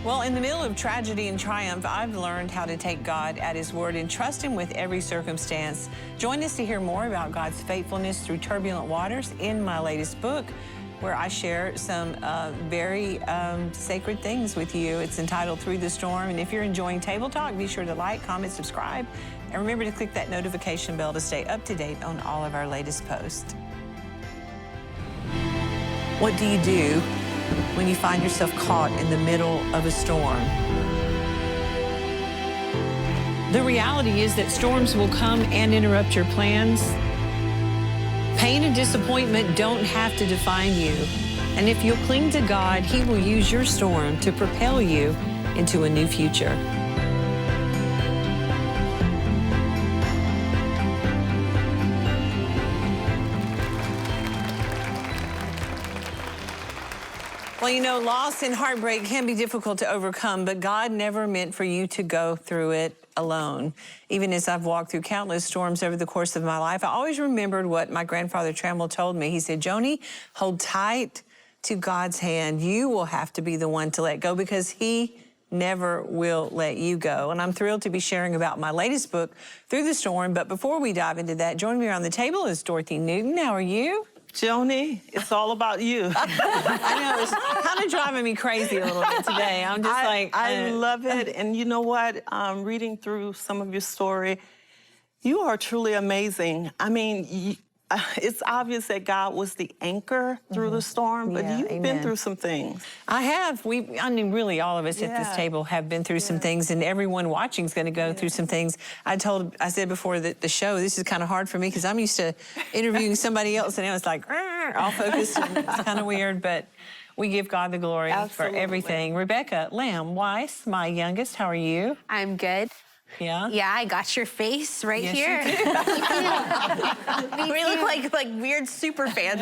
Well, in the middle of tragedy and triumph, I've learned how to take God at His word and trust Him with every circumstance. Join us to hear more about God's faithfulness through turbulent waters in my latest book, where I share some very sacred things with you. It's entitled Through the Storm. And if you're enjoying Table Talk, be sure to like, comment, subscribe, and remember to click that notification bell to stay up to date on all of our latest posts. What do you do when you find yourself caught in the middle of a storm? The reality is that storms will come and interrupt your plans. Pain and disappointment don't have to define you. And if you'll cling to God, He will use your storm to propel you into a new future. Well, you know, loss and heartbreak can be difficult to overcome, but God never meant for you to go through it alone. Even as I've walked through countless storms over the course of my life, I always remembered what my grandfather Trammell told me. He said, Joni, hold tight to God's hand. You will have to be the one to let go because He never will let you go. And I'm thrilled to be sharing about my latest book, Through the Storm. But before we dive into that, joining me around the table is Dorothy Newton. How are you? Joni, it's all about you. I know, it's kind of driving me crazy a little bit today. I'm just I love it. And you know what? Reading through some of your story, you are truly amazing. I mean, it's obvious that God was the anchor through the storm, but you've been through some things. I have. I mean, really, all of us at this table have been through some things, and everyone watching is going to go through some things. I said before the show, this is kind of hard for me because I'm used to interviewing somebody else, and now it's like, all focused, and it's kind of weird, but we give God the glory for everything. Rebecca Lamb Weiss, my youngest, how are you? I'm good. Yeah? Yeah, I got your face right here. We look like weird super fans.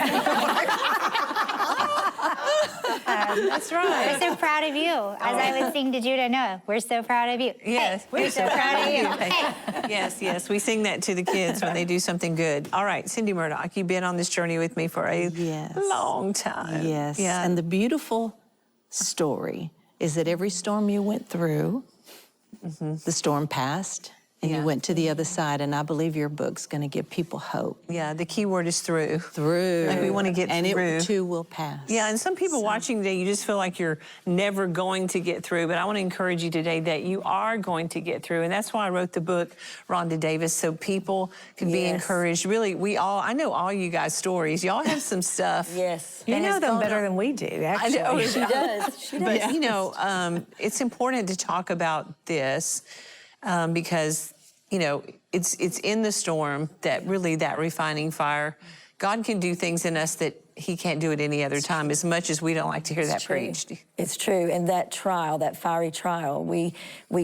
That's right. We're so proud of you. As I would sing to Judah Noah, we're so proud of you. Yes, hey, we're so proud of you. Hey. Yes, we sing that to the kids when they do something good. All right, Cindy Murdoch, you've been on this journey with me for a long time. Yes, yeah. And the beautiful story is that every storm you went through, the storm passed, and you went to the other side, and I believe your book's going to give people hope. Yeah, the key word is through. Through. Like we want to get and through. And it too will pass. Yeah, and some people watching today, you just feel like you're never going to get through, but I want to encourage you today that you are going to get through, and that's why I wrote the book, Rhonda Davis, so people can be encouraged. Really, I know all you guys' stories. Y'all have some stuff. Yes. You know them better than we do, actually. I know. She does. She does. But, you know, it's important to talk about this because, you know, it's in the storm that really that refining fire. God can do things in us that He can't do at any other time, as much as we don't like to hear that preached. It's true. And that trial, that fiery trial, we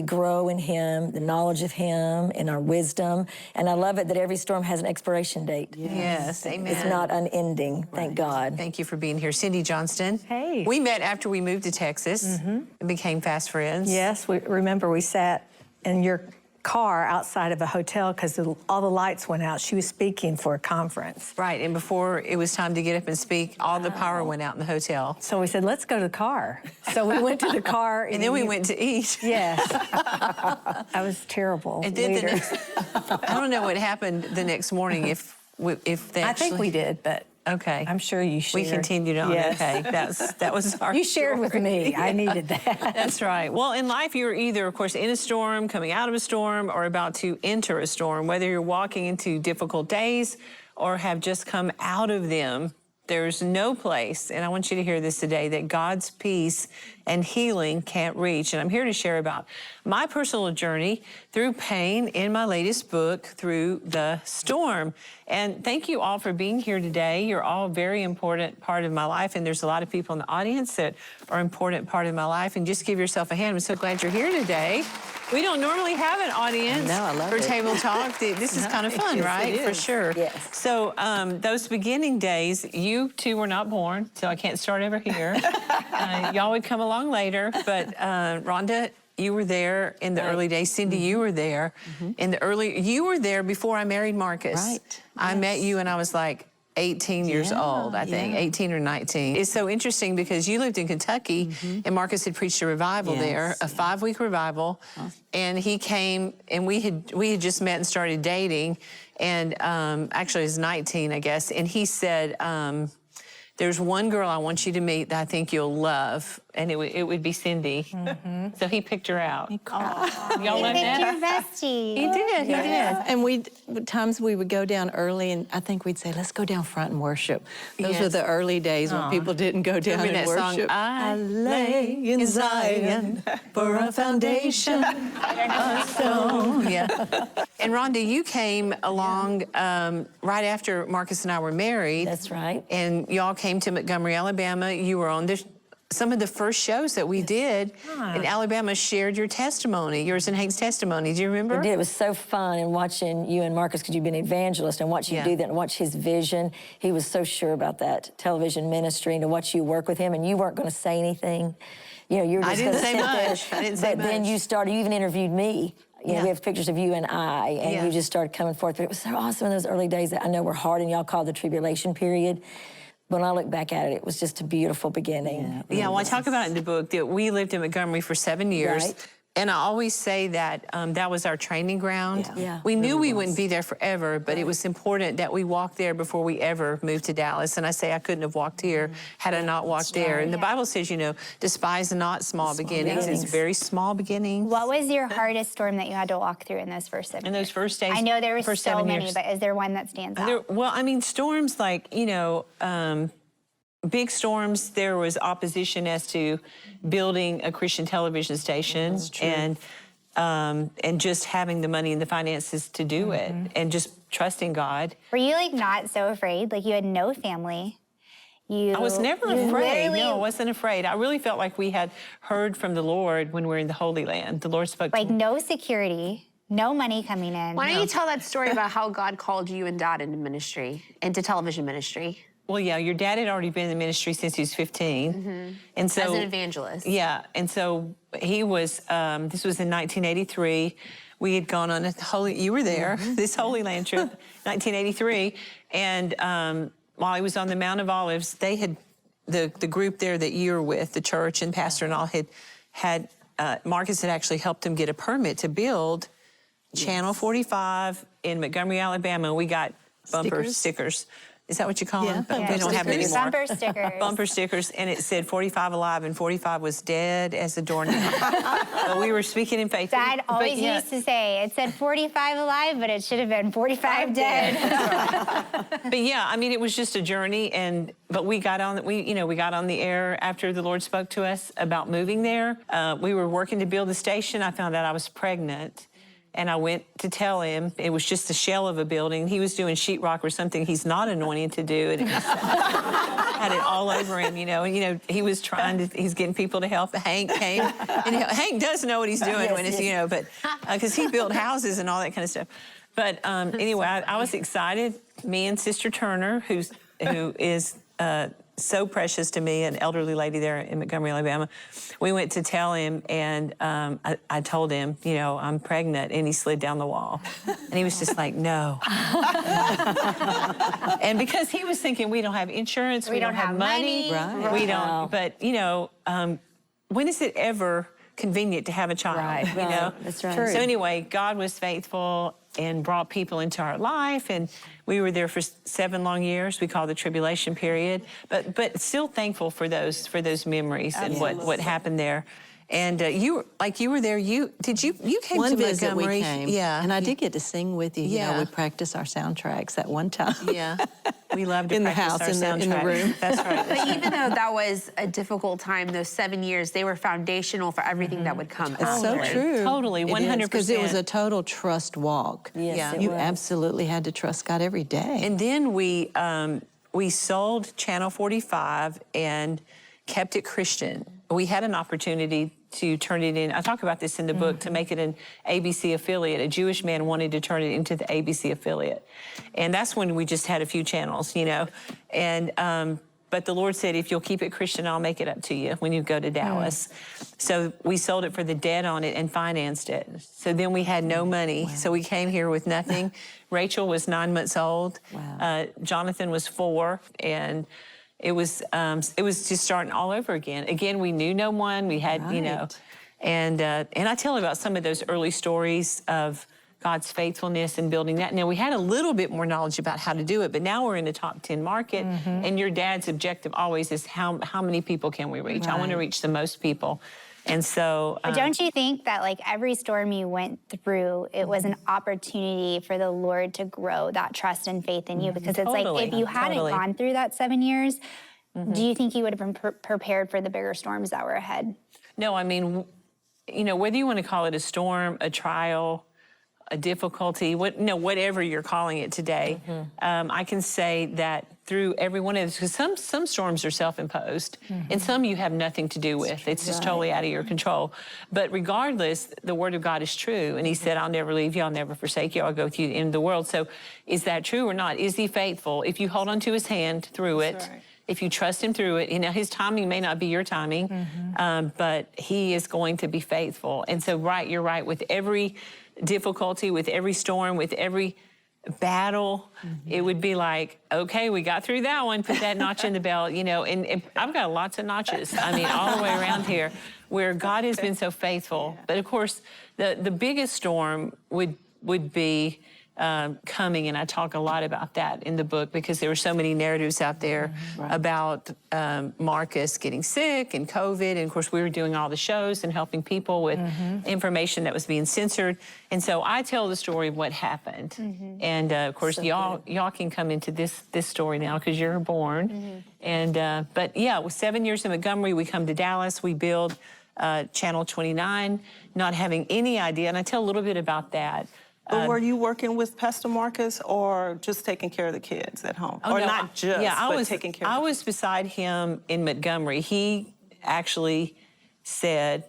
grow in Him, the knowledge of Him, in our wisdom. And I love it that every storm has an expiration date. Yes, amen. It's not unending, thank God. Thank you for being here. Cindy Johnston. Hey. We met after we moved to Texas and became fast friends. Yes, remember we sat in your car outside of a hotel because all the lights went out. She was speaking for a conference. Right, and before it was time to get up and speak, all the power went out in the hotel. So we said, let's go to the car. So we went to the car. And then we went to eat. Yes. That was terrible. And then I don't know what happened the next morning if they actually... I think we did, but... Okay. I'm sure you shared. We continued on. Yes. Okay. that was our You shared story. with me. I needed that. That's right. Well, in life, you're either, of course, in a storm, coming out of a storm, or about to enter a storm. Whether you're walking into difficult days or have just come out of them, there's no place, and I want you to hear this today, that God's peace and healing can't reach. And I'm here to share about my personal journey through pain in my latest book, Through the Storm. And thank you all for being here today. You're all a very important part of my life, and there's a lot of people in the audience that are an important part of my life. And just give yourself a hand. I'm so glad you're here today. We don't normally have an audience for Table Talk. This is kind of fun, right? For sure. Yes. So those beginning days, you two were not born, so I can't start over here. Y'all would come along later, but Rhonda, you were there in the early days. Cindy, you were there in the early. You were there before I married Marcus. Right. I met you, and I was like, 18 years old, I think, 18 or 19. It's so interesting because you lived in Kentucky and Marcus had preached a revival there, a 5-week revival. And he came and we had just met and started dating. And actually, he was 19, I guess. And he said, there's one girl I want you to meet that I think you'll love, and it would be Cindy. So he picked her out. Y'all love that? Your bestie. He did, he did. And times we would go down early, and I think we'd say, let's go down front and worship. Those were the early days when people didn't go down and that song, worship. I lay in Zion for a foundation, a stone. Yeah. And Rhonda, you came along right after Marcus and I were married. That's right. And y'all came to Montgomery, Alabama. You were on some of the first shows that we did in Alabama. Shared your testimony, yours and Hank's testimony. Do you remember? We did. It was so fun, and watching you and Marcus, because you've been an evangelist, and watch you do that and watch his vision. He was so sure about that television ministry, and to watch you work with him, and you weren't going to say anything. You know, you were just going to sit there. I didn't say much. But then you started, you even interviewed me. You know, we have pictures of you and I, and you just started coming forth. But it was so awesome in those early days that I know were hard, and y'all called the tribulation period. When I look back at it, it was just a beautiful beginning. Yeah, well, I talk about it in the book that we lived in Montgomery for 7 years. Right. And I always say that that was our training ground. Yeah. We knew we wouldn't be there forever, but it was important that we walk there before we ever moved to Dallas. And I say I couldn't have walked here had I not walked there. And the Bible says, you know, despise not small beginnings. It's very small beginnings. What was your hardest storm that you had to walk through in those first 7 years? In those first days? I know there were first so 7 many, years. but is there one that stands out? Well, I mean, storms like, you know, big storms, there was opposition as to building a Christian television station and just having the money and the finances to do it and just trusting God. Were you like not so afraid? Like you had no family. I was never afraid. No, I wasn't afraid. I really felt like we had heard from the Lord when we were in the Holy Land. The Lord spoke to Like me. no security, no money coming in. Why don't you tell that story about how God called you and Dad into ministry, into television ministry? Well, yeah, your dad had already been in the ministry since he was 15. And so, As an evangelist. Yeah, and so he was, this was in 1983. We had gone on you were there, this Holy Land trip, 1983. And while he was on the Mount of Olives, they had, the group there that you were with, the church and pastor and all, had Marcus had actually helped him get a permit to build Channel 45 in Montgomery, Alabama. We got bumper stickers. Is that what you call them? Yeah, They don't have them anymore. Bumper stickers. Bumper stickers, and it said 45 alive, and 45 was dead as a doornail. But we were speaking in faith. Dad always used to say, it said 45 alive, but it should have been 45 dead. But yeah, I mean, it was just a journey, but we got on the air after the Lord spoke to us about moving there. We were working to build the station. I found out I was pregnant. And I went to tell him. It was just a shell of a building. He was doing sheetrock or something he's not anointed to do. And it was, had it all over him, you know. And, you know, he was he's getting people to help. Hank came. And Hank does know what he's doing when it's, you know, but because he built houses and all that kind of stuff. But anyway, I was excited. Me and Sister Turner, who is so precious to me, an elderly lady there in Montgomery, Alabama. We went to tell him, and I told him, you know, I'm pregnant, and he slid down the wall. And he was just like, no. And because he was thinking, we don't have insurance, we don't have money, Right. we don't, but, you know, when is it ever convenient to have a child, you know? That's right. So anyway, God was faithful and brought people into our life, and we were there for 7 long years. We call it the tribulation period, but still thankful for those memories and what happened there. And you were there. You came One to visit Montgomery. we came, Yeah, and I did get to sing with you. You know, Yeah. we practiced our soundtracks that one time. Yeah, we loved to In the practice house, our in the soundtrack. room. That's right. But even though that was a difficult time, those 7 years, they were foundational for everything that would come It's so after. true. Totally, 100%. Because it was a total trust walk. Yes, it You was. absolutely had to trust God every day. And then we sold Channel 45 and kept it Christian. We had an opportunity to turn it in. I talk about this in the book, to make it an ABC affiliate. A Jewish man wanted to turn it into the ABC affiliate. And that's when we just had a few channels, you know. And but the Lord said, if you'll keep it Christian, I'll make it up to you when you go to Dallas. So we sold it for the debt on it and financed it. So then we had no money. So we came here with nothing. Rachel was 9 months old. Jonathan was 4. And it was just starting all over again. Again, we knew no one. We had, you know, and I tell about some of those early stories of God's faithfulness in building that. Now, we had a little bit more knowledge about how to do it, but now we're in the top 10 market, and your dad's objective always is how many people can we reach? I want to reach the most people. And so... But don't you think that, like, every storm you went through, it was an opportunity for the Lord to grow that trust and faith in you? Because it's like, if you hadn't gone through that 7 years, do you think you would have been prepared for the bigger storms that were ahead? No, I mean, you know, whether you want to call it a storm, a trial, a difficulty, whatever you're calling it today, I can say that through every one of those, because some storms are self-imposed, and some you have nothing to do with. It's just totally out of your control. But regardless, the Word of God is true, and He said, I'll never leave you, I'll never forsake you, I'll go with you to the end of the world. So is that true or not? Is He faithful? If you hold on to His hand through it, if you trust Him through it, you know, His timing may not be your timing, but He is going to be faithful. And so, you're right, with every difficulty, with every storm, with every battle, it would be like, okay, we got through that one, put that notch in the belt, you know, and I've got lots of notches, I mean, all the way around here, where God has been so faithful. But of course, the biggest storm would be coming, and I talk a lot about that in the book because there were so many narratives out there about Marcus getting sick and COVID, and of course we were doing all the shows and helping people with information that was being censored, and so I tell the story of what happened, and of course y'all can come into this story now because you're born, and but yeah, with 7 years in Montgomery, we come to Dallas, we build Channel 29, not having any idea, and I tell a little bit about that. But were you working with Pastor Marcus or just taking care of the kids at home? Or no, not just, but taking care of I the was beside him in Montgomery. He actually said,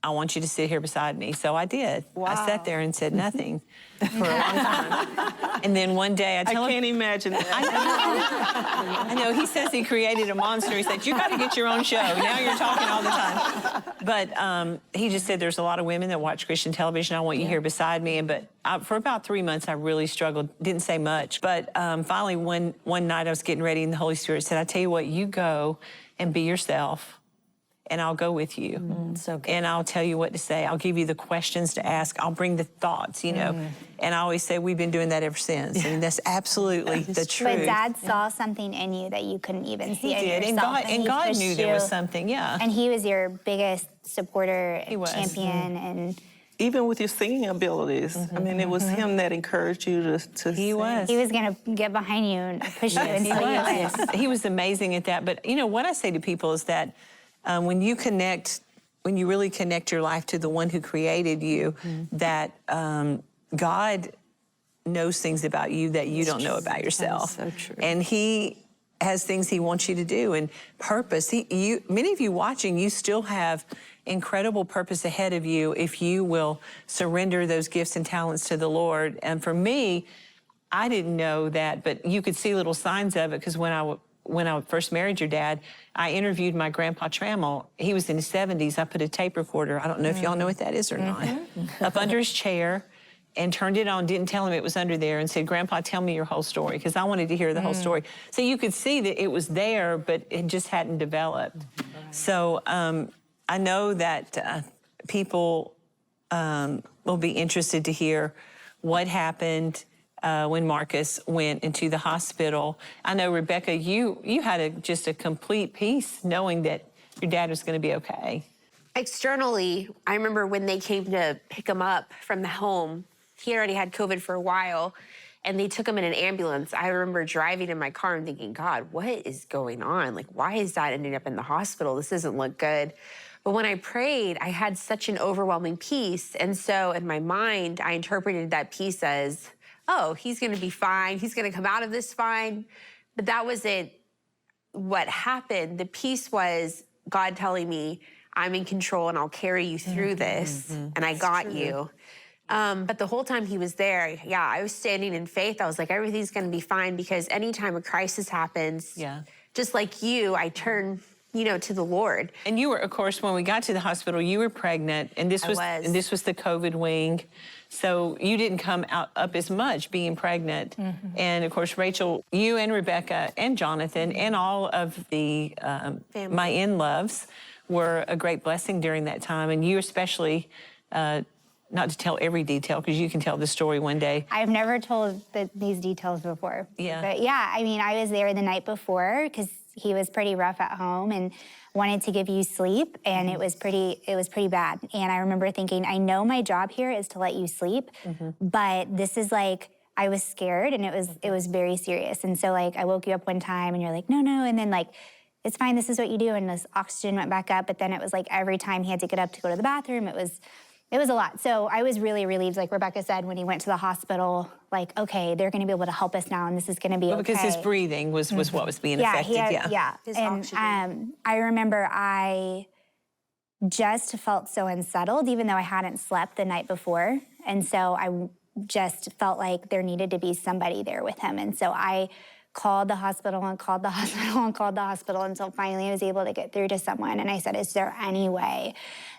I want you to sit here beside me. So I did. I sat there and said nothing for a long time. And then one day I can't imagine that. I know. He says he created a monster. He said, you got to get your own show. Now you're talking all the time. But he just said, there's a lot of women that watch Christian television. I want you here beside me. But for about 3 months, I really struggled, didn't say much. But finally, one night I was getting ready and the Holy Spirit said, I tell you what, you go and be yourself, and I'll go with you. So good. And I'll tell you what to say. I'll give you the questions to ask. I'll bring the thoughts, you know. And I always say we've been doing that ever since. I mean, that's absolutely the truth. But Dad saw something in you that you couldn't even see in did. yourself. And God knew there was something, And He was your biggest supporter, champion, and... Even with your singing abilities. I mean, it was Him that encouraged you to sing. He was. He was going to get behind you and push you until you went. Yes. He was amazing at that. But, you know, what I say to people is that when you really connect your life to the one who created you, that God knows things about you that you don't know about yourself. That is so true. And He has things He wants you to do, and purpose. Many of you watching, you still have incredible purpose ahead of you if you will surrender those gifts and talents to the Lord. And for me, I didn't know that, but you could see little signs of it because when I first married your dad, I interviewed my grandpa Trammell. He was in his 70s. I put a tape recorder, I don't know if y'all know what that is or not, up under his chair and turned it on, didn't tell him it was under there, and said, Grandpa, tell me your whole story, because I wanted to hear the whole story. So you could see that it was there, but it just hadn't developed. So I know that people will be interested to hear what happened when Marcus went into the hospital. I know, Rebecca, you had just a complete peace knowing that your dad was going to be okay. Externally, I remember when they came to pick him up from the home, he already had COVID for a while, and they took him in an ambulance. I remember driving in my car and thinking, God, what is going on? Like, why is Dad ending up in the hospital? This doesn't look good. But when I prayed, I had such an overwhelming peace. And so in my mind, I interpreted that peace as, oh, he's going to be fine. He's going to come out of this fine. But that wasn't what happened. The peace was God telling me, I'm in control and I'll carry you through this. And I got you. But the whole time he was there, I was standing in faith. I was like, everything's going to be fine, because anytime a crisis happens, just like you, I turned, to the Lord. And you were, of course, when we got to the hospital, you were pregnant, and this was the COVID wing. So you didn't come up as much being pregnant. And of course, Rachel, you and Rebecca and Jonathan and all of the my in-loves were a great blessing during that time. And you especially, not to tell every detail, because you can tell the story one day. I've never told these details before. Yeah. But yeah, I mean, I was there the night before because he was pretty rough at home and wanted to give you sleep, and it was pretty bad. And I remember thinking, I know my job here is to let you sleep, but this is like, I was scared, and it was very serious. And so like, I woke you up one time and you're like, no, and then like, it's fine, this is what you do, and this oxygen went back up, but then it was like every time he had to get up to go to the bathroom, it was a lot. So I was really relieved, like Rebecca said, when he went to the hospital, like, okay, they're gonna be able to help us now, and this is gonna be okay. Because his breathing was what was being affected. His oxygen. I remember I just felt so unsettled, even though I hadn't slept the night before. And so I just felt like there needed to be somebody there with him. And so I called the hospital and called the hospital and called the hospital until finally I was able to get through to someone. And I said, is there any way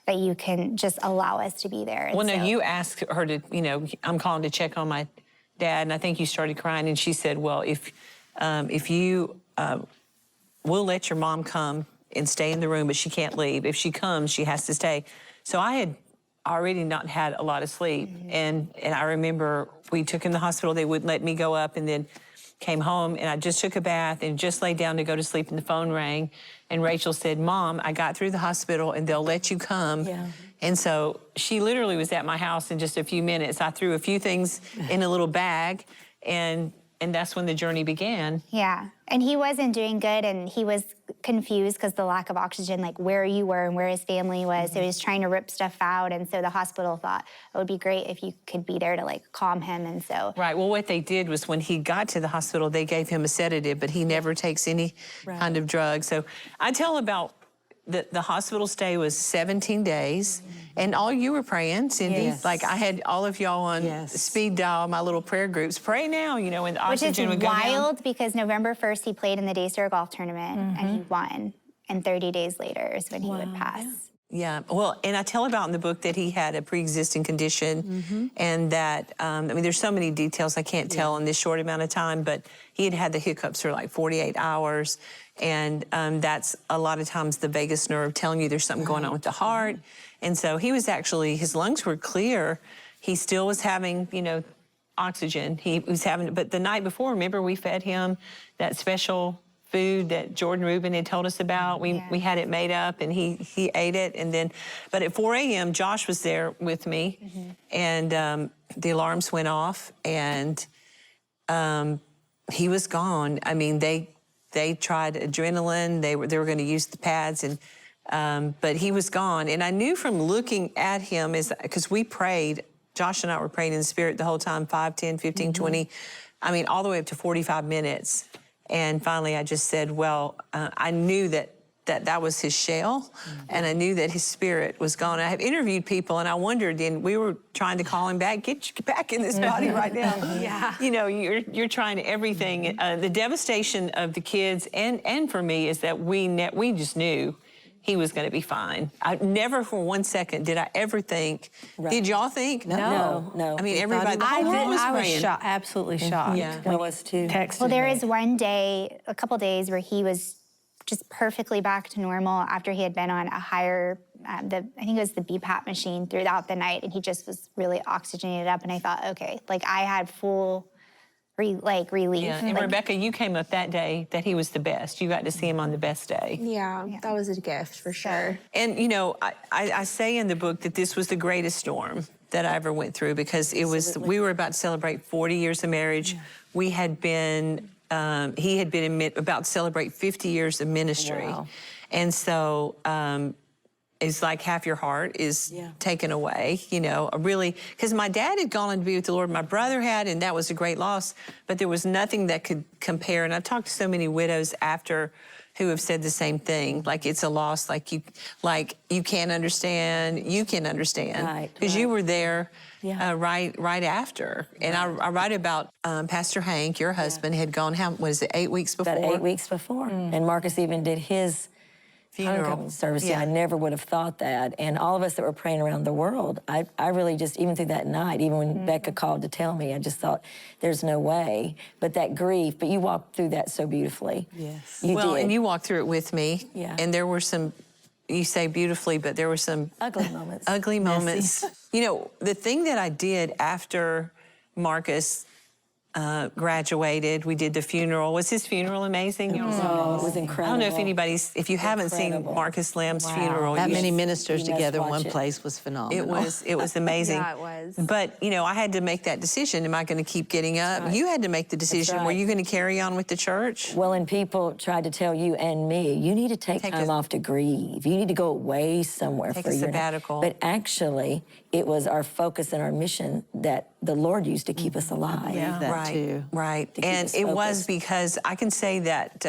that you can just allow us to be there? And well, no, you asked her to, I'm calling to check on my dad, and I think you started crying, and she said, well, if you, we'll let your mom come and stay in the room, but she can't leave. If she comes, she has to stay. So I had already not had a lot of sleep, and I remember we took him to the hospital. They wouldn't let me go up, and then came home, and I just took a bath and just laid down to go to sleep, and the phone rang, and Rachel said, Mom, I got through the hospital, and they'll let you come. Yeah. And so she literally was at my house in just a few minutes. I threw a few things in a little bag, and that's when the journey began. Yeah, and he wasn't doing good, and he was confused because the lack of oxygen, like where you were and where his family was. So he was trying to rip stuff out, and so the hospital thought it would be great if you could be there to like calm him, and so. Right, well, what they did was when he got to the hospital, they gave him a sedative, but he never takes any kind of drug. So I tell about the hospital stay was 17 days, and all you were praying, Cindy. Yes. Like I had all of y'all on speed dial, my little prayer groups. Pray now, when the oxygen would go down. Which is wild because November 1st he played in the Daystar golf tournament and he won, and 30 days later is when he would pass. Yeah, well, and I tell about in the book that he had a pre-existing condition, and that, there's so many details I can't tell in this short amount of time, but he had the hiccups for like 48 hours, and that's a lot of times the vagus nerve telling you there's something going on with the heart. And so he was actually, his lungs were clear. He still was having, oxygen. He was having, but the night before, remember, we fed him that special food that Jordan Rubin had told us about. We had it made up, and he ate it. And then, but at 4 a.m., Josh was there with me, and the alarms went off, and he was gone. I mean, they tried adrenaline. They were going to use the pads, and but he was gone. And I knew from looking at him, because we prayed, Josh and I were praying in the Spirit the whole time, 5, 10, 15, 20, all the way up to 45 minutes. And finally, I just said, well, I knew that was his shell, and I knew that his spirit was gone. I have interviewed people, and I wondered, and we were trying to call him back, get back in this body right now. You're trying everything. The devastation of the kids, and for me, is that we just knew he was going to be fine. I never for 1 second did I ever think. Did y'all think? No. I mean, everybody. The whole world was I was praying. shocked, absolutely shocked. I was too. Well, there was one day, a couple days, where he was just perfectly back to normal after he had been on a higher, I think it was the BPAP machine throughout the night, and he just was really oxygenated up. And I thought, okay, like I had full relief. Yeah, and Rebecca, you came up that day that he was the best. You got to see him on the best day. Yeah, that was a gift for sure. And I say in the book that this was the greatest storm that I ever went through, because we were about to celebrate 40 years of marriage. We had been, he had been about to celebrate 50 years of ministry. Wow. And so it's like half your heart is taken away, really, because my dad had gone on to be with the Lord, my brother had, and that was a great loss, but there was nothing that could compare. And I talked to so many widows after who have said the same thing. Like, it's a loss, like you can't understand, you can understand. Because you were there right after. And I write about Pastor Hank, your husband, had gone, how was it, 8 weeks before? About 8 weeks before. And Marcus even did his funeral service. Yeah, I never would have thought that. And all of us that were praying around the world, I really just, even through that night, even when Becca called to tell me, I just thought, there's no way. But that grief, but you walked through that so beautifully. Yes. You well, did. And you walked through it with me. Yeah. And there were some, you say beautifully, but there were some ugly moments. Ugly moments. You know, the thing that I did after Marcus graduated, we did the funeral. Was his funeral amazing? Oh, it was incredible. I don't know if if you haven't seen Marcus Lamb's funeral. That many ministers you together in must one watch it. place was phenomenal. It was amazing. Yeah, it was. But, you know, I had to make that decision. Am I going to keep getting up? You had to make the decision. right. Were you going to carry on with the church? Well, and people tried to tell you and me, you need to take time off to grieve. You need to go away somewhere Take for a a year. sabbatical. But actually, it was our focus and our mission that the Lord used to keep us alive. Yeah. that right, too. right. keep And us it was focused. because I can say that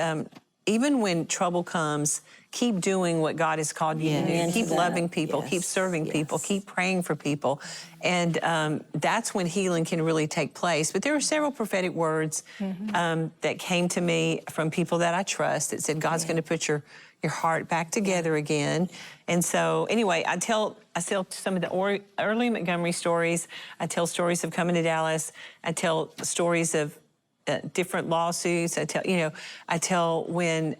even when trouble comes, keep doing what God has called you to do. Amen Keep to that. loving people, keep Yes, serving people, yes. keep praying for people. And that's when healing can really take place. But there were several prophetic words that came to me from people that I trust that said, God's going to put your heart back together again. And so anyway, I tell some of the early Montgomery stories. I tell stories of coming to Dallas. I tell stories of different lawsuits. I tell when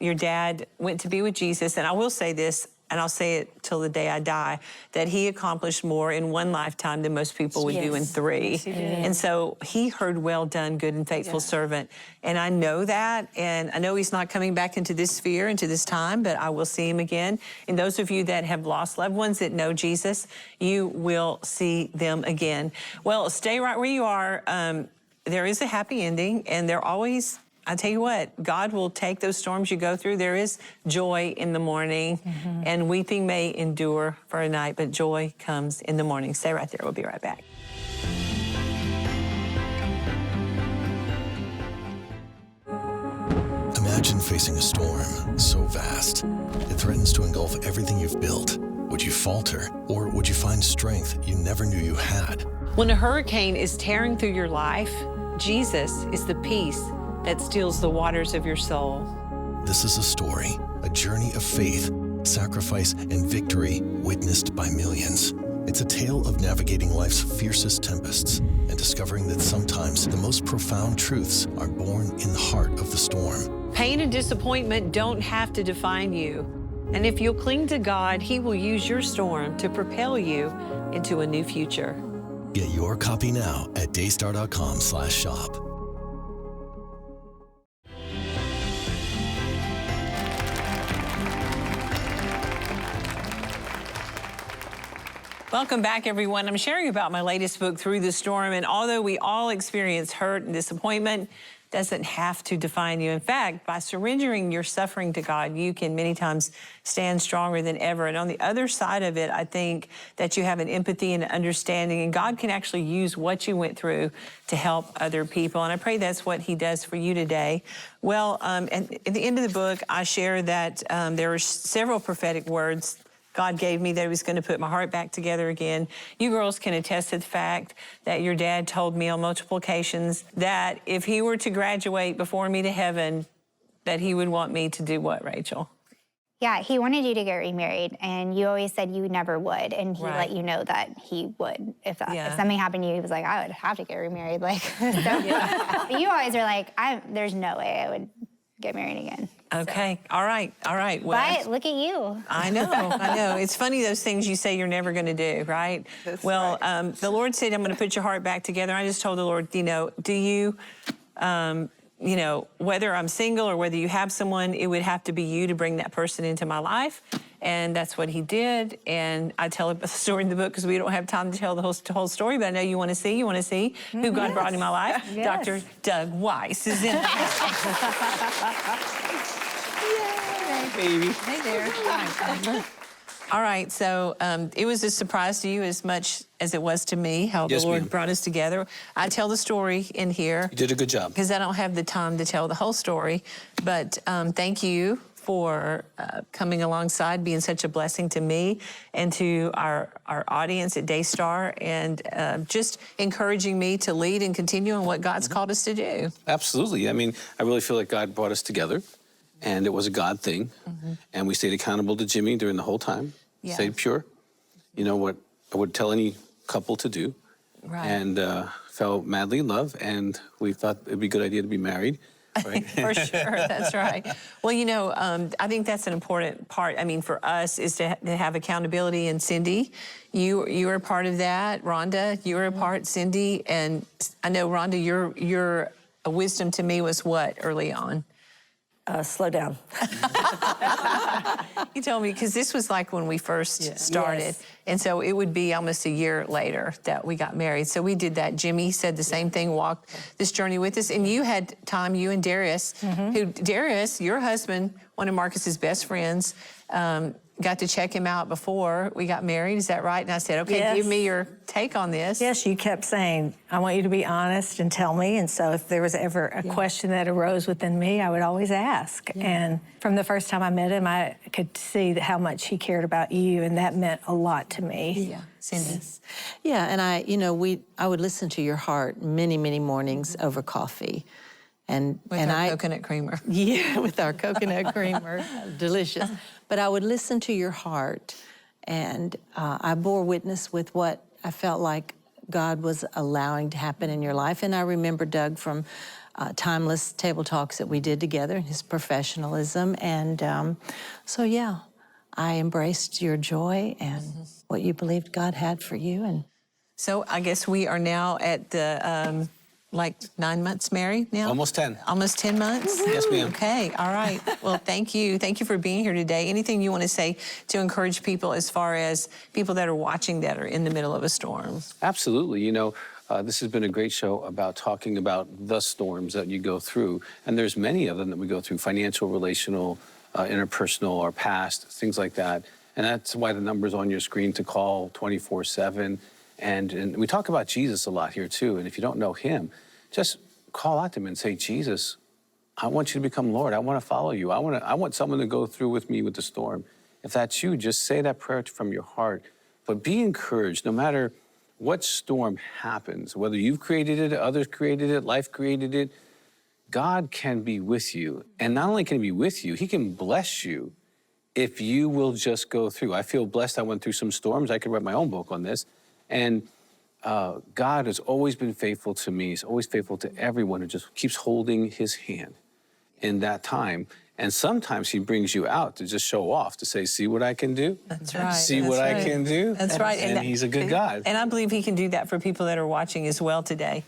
your dad went to be with Jesus. And I will say this, and I'll say it till the day I die, that he accomplished more in one lifetime than most people would do in 3. Yes, he did. And so he heard, well done, good and faithful servant. And I know that, and I know he's not coming back into this sphere, into this time, but I will see him again. And those of you that have lost loved ones that know Jesus, you will see them again. Well, stay right where you are. There is a happy ending, and there always, I tell you what, God will take those storms you go through. There is joy in the morning, and weeping may endure for a night, but joy comes in the morning. Stay right there. We'll be right back. Imagine facing a storm so vast, it threatens to engulf everything you've built. Would you falter, or would you find strength you never knew you had? When a hurricane is tearing through your life, Jesus is the peace that stills the waters of your soul. This is a story, a journey of faith, sacrifice, and victory witnessed by millions. It's a tale of navigating life's fiercest tempests and discovering that sometimes the most profound truths are born in the heart of the storm. Pain and disappointment don't have to define you. And if you'll cling to God, He will use your storm to propel you into a new future. Get your copy now at daystar.com/shop. Welcome back, everyone. I'm sharing about my latest book, Through the Storm, and although we all experience hurt and disappointment, it doesn't have to define you. In fact, by surrendering your suffering to God, you can many times stand stronger than ever. And on the other side of it, I think that you have an empathy and an understanding, and God can actually use what you went through to help other people. And I pray that's what He does for you today. Well, and at the end of the book, I share that there are several prophetic words God gave me that He was going to put my heart back together again. You girls can attest to the fact that your dad told me on multiple occasions that if he were to graduate before me to heaven, that he would want me to do what, Rachel? Yeah, he wanted you to get remarried, and you always said you never would, and he let you know that he would. If something happened to you, he was like, I would have to get remarried. Like, so, but you always are like, there's no way I would get married again. Okay, so. All right. Well, but look at you. I know. It's funny those things you say you're never going to do, right? That's right. The Lord said, I'm going to put your heart back together. I just told the Lord, do you, whether I'm single or whether you have someone, it would have to be you to bring that person into my life. And that's what He did. And I tell the story in the book because we don't have time to tell the whole story, but I know you want to see who God brought in my life. Yes. Dr. Doug Weiss is in the house. Baby. Hey there. All right, so it was a surprise to you as much as it was to me how the Lord brought us together. I tell the story in here. You did a good job. Because I don't have the time to tell the whole story. But thank you for coming alongside, being such a blessing to me and to our audience at Daystar, and just encouraging me to lead and continue on what God's called us to do. Absolutely. I mean, I really feel like God brought us together, and it was a God thing. And we stayed accountable to Jimmy during the whole time. Yeah. Stayed pure. You know what I would tell any couple to do. Right. And fell madly in love, and we thought it'd be a good idea to be married. Right? For sure, that's right. Well, you know, I think that's an important part. I mean, for us, is to have accountability. And Cindy, you are a part of that. Rhonda, you are a part. Cindy, and I know Rhonda, your wisdom to me was what early on? Slow down. You told me, because this was like when we first started. Yes. And so it would be almost a year later that we got married. So we did that. Jimmy said the same thing, walked this journey with us. And you had time, you and Darius, who, Darius, your husband, one of Marcus's best friends, got to check him out before we got married. Is that right? And I said, okay, give me your take on this. Yes, you kept saying, I want you to be honest and tell me. And so if there was ever a question that arose within me, I would always ask. And from the first time I met him, I could see how much he cared about you, and that meant a lot to me. Yeah, Cindy. Yeah, and I would listen to your heart many, many mornings over coffee. And With our coconut creamer. Yeah, with our coconut creamer, delicious. But I would listen to your heart, and I bore witness with what I felt like God was allowing to happen in your life. And I remember Doug from timeless table talks that we did together, and his professionalism. And so, yeah, I embraced your joy and what you believed God had for you. And so I guess we are now at the like 9 months married now? Almost 10. Almost 10 months? Yes, ma'am. Okay, all right. Well, thank you. Thank you for being here today. Anything you want to say to encourage people as far as people that are watching that are in the middle of a storm? Absolutely. You know, this has been a great show about talking about the storms that you go through. And there's many of them that we go through: financial, relational, interpersonal, our past, things like that. And that's why the number's on your screen to call 24/7. And we talk about Jesus a lot here too. And if you don't know him, just call out to him and say, Jesus, I want you to become Lord. I want to follow you. I want someone to go through with me with the storm. If that's you, just say that prayer from your heart. But be encouraged, no matter what storm happens, whether you've created it, others created it, life created it, God can be with you. And not only can he be with you, he can bless you if you will just go through. I feel blessed. I went through some storms. I could write my own book on this. And God has always been faithful to me. He's always faithful to everyone who just keeps holding his hand in that time. And sometimes he brings you out to just show off, to say, see what I can do? That's right. See what I can do? That's right. And he's a good God. And I believe he can do that for people that are watching as well today.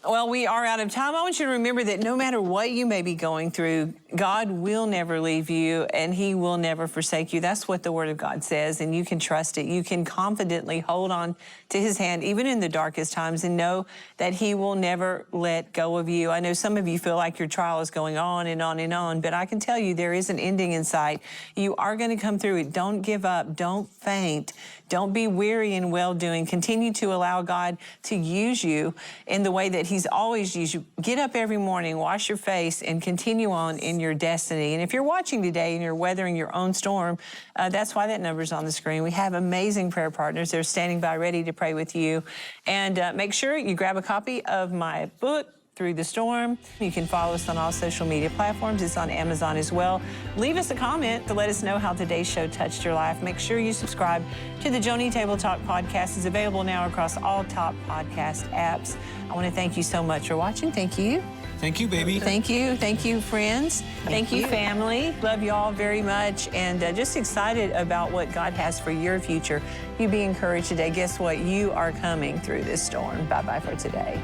Well, we are out of time. I want you to remember that no matter what you may be going through, God will never leave you and he will never forsake you. That's what the Word of God says, and you can trust it. You can confidently hold on to his hand, even in the darkest times, and know that he will never let go of you. I know some of you feel like your trial is going on and on and on, but I can tell you there is an ending in sight. You are going to come through it. Don't give up. Don't faint. Don't be weary in well-doing. Continue to allow God to use you in the way that he's always used you. Get up every morning, wash your face, and continue on in your destiny. And if you're watching today and you're weathering your own storm, that's why that number's on the screen. We have amazing prayer partners. They're standing by ready to pray with you. And make sure you grab a copy of my book, Through the Storm. You can follow us on all social media platforms. It's on Amazon as well. Leave us a comment to let us know how today's show touched your life. Make sure you subscribe to the Joni Table Talk podcast. It's available now across all top podcast apps. I want to thank you so much for watching. Thank you. Thank you, baby. Thank you. Thank you, friends. Thank you, family. Love you all very much. And just excited about what God has for your future. You be encouraged today. Guess what? You are coming through this storm. Bye-bye for today.